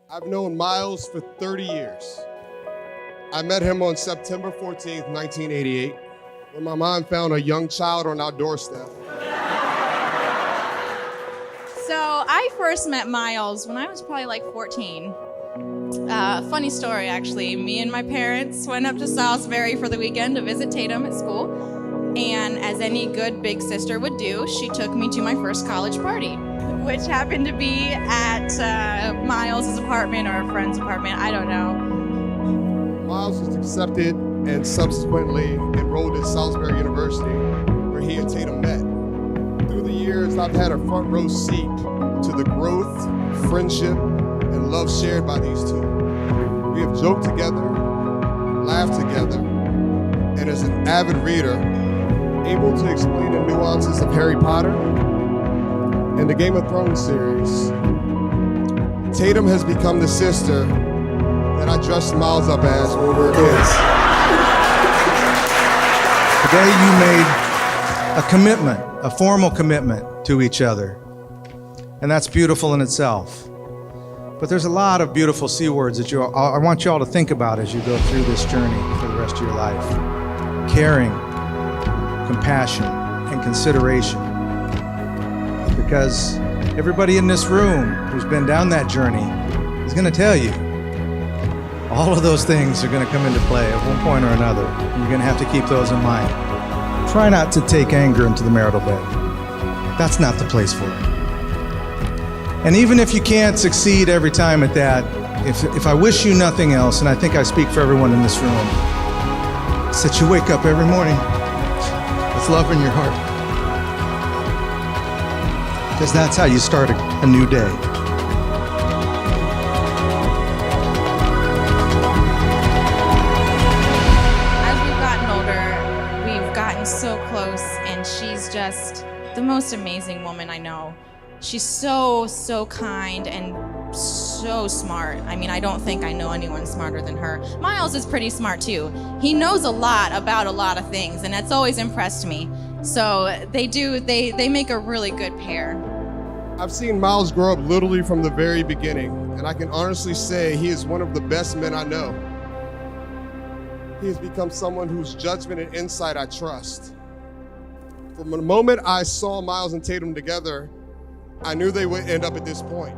I've known Miles for 30 years. I met him on September 14th, 1988, when my mom found a young child on our doorstep. So I first met Miles when I was probably like 14. Funny story, actually. Me and my parents went up to Salisbury for the weekend to visit Tatum at school. And as any good big sister would do, she took me to my first college party, which happened to be at Miles' apartment or a friend's apartment, I don't know. Miles was accepted and subsequently enrolled at Salisbury University, where he and Tatum met. Through the years, I've had a front row seat to the growth, friendship, and love shared by these two. We have joked together, laughed together, and as an avid reader, able to explain the nuances of Harry Potter and the Game of Thrones series, Tatum has become the sister that I dressed Miles up as when we were kids. Today you made a commitment, a formal commitment to each other. And that's beautiful in itself. But there's a lot of beautiful C words that I want you all to think about as you go through this journey for the rest of your life. Caring, compassion, and consideration. Because everybody in this room who's been down that journey is going to tell you all of those things are going to come into play at one point or another. You're going to have to keep those in mind. Try not to take anger into the marital bed. That's not the place for it. And even if you can't succeed every time at that, if I wish you nothing else, and I think I speak for everyone in this room, it's that you wake up every morning with love in your heart. Because that's how you start a new day. As we've gotten older, we've gotten so close, and she's just the most amazing woman I know. She's so kind and so smart. I mean, I don't think I know anyone smarter than her. Miles is pretty smart too. He knows a lot about a lot of things, and that's always impressed me. So they make a really good pair. I've seen Miles grow up literally from the very beginning, and I can honestly say he is one of the best men I know. He has become someone whose judgment and insight I trust. From the moment I saw Miles and Tatum together, I knew they would end up at this point.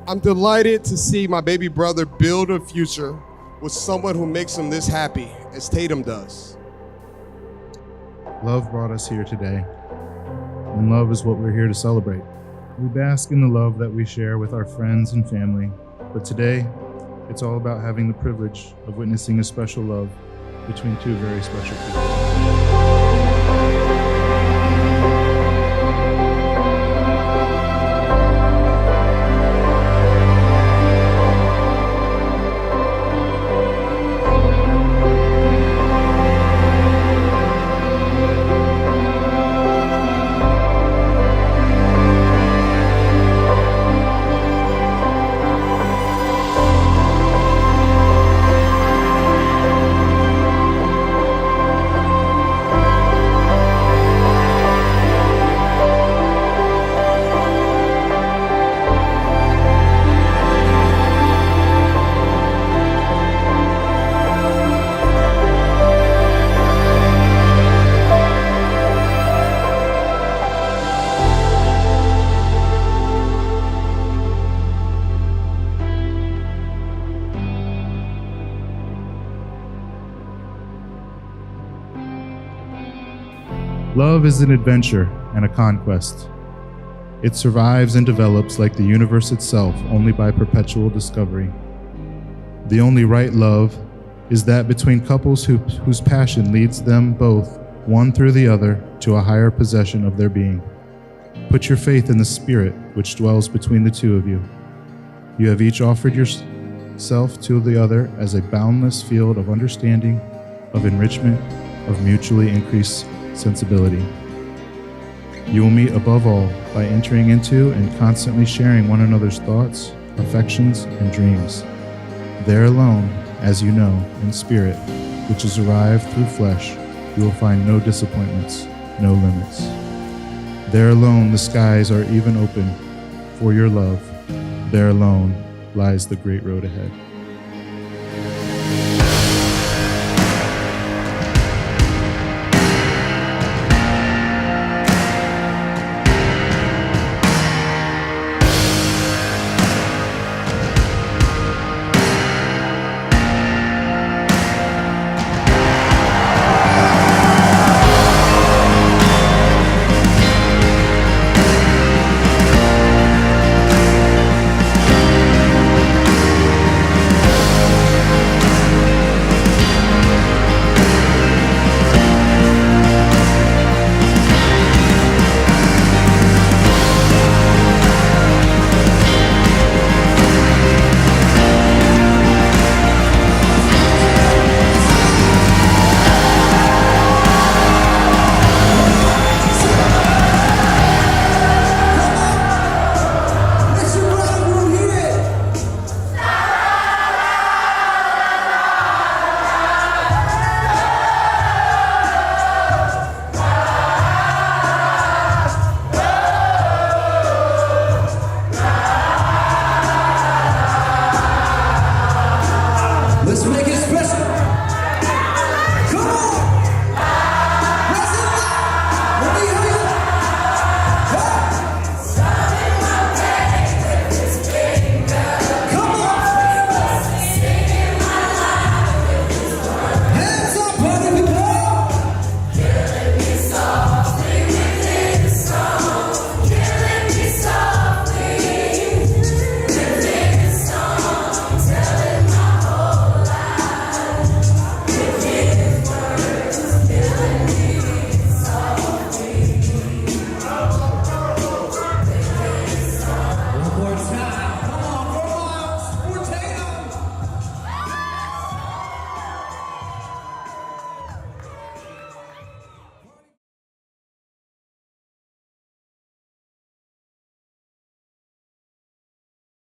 I'm delighted to see my baby brother build a future with someone who makes him this happy, as Tatum does. Love brought us here today, and love is what we're here to celebrate. We bask in the love that we share with our friends and family, but today, it's all about having the privilege of witnessing a special love between two very special people. Love is an adventure and a conquest. It survives and develops like the universe itself only by perpetual discovery. The only right love is that between couples whose passion leads them both, one through the other, to a higher possession of their being. Put your faith in the Spirit which dwells between the two of you. You have each offered yourself to the other as a boundless field of understanding, of enrichment, of mutually increased sensibility. You will meet above all by entering into and constantly sharing one another's thoughts, affections, and dreams. There alone, as you know, in spirit, which is arrived through flesh, you will find no disappointments, no limits. There alone the skies are even open for your love. There alone lies the great road ahead.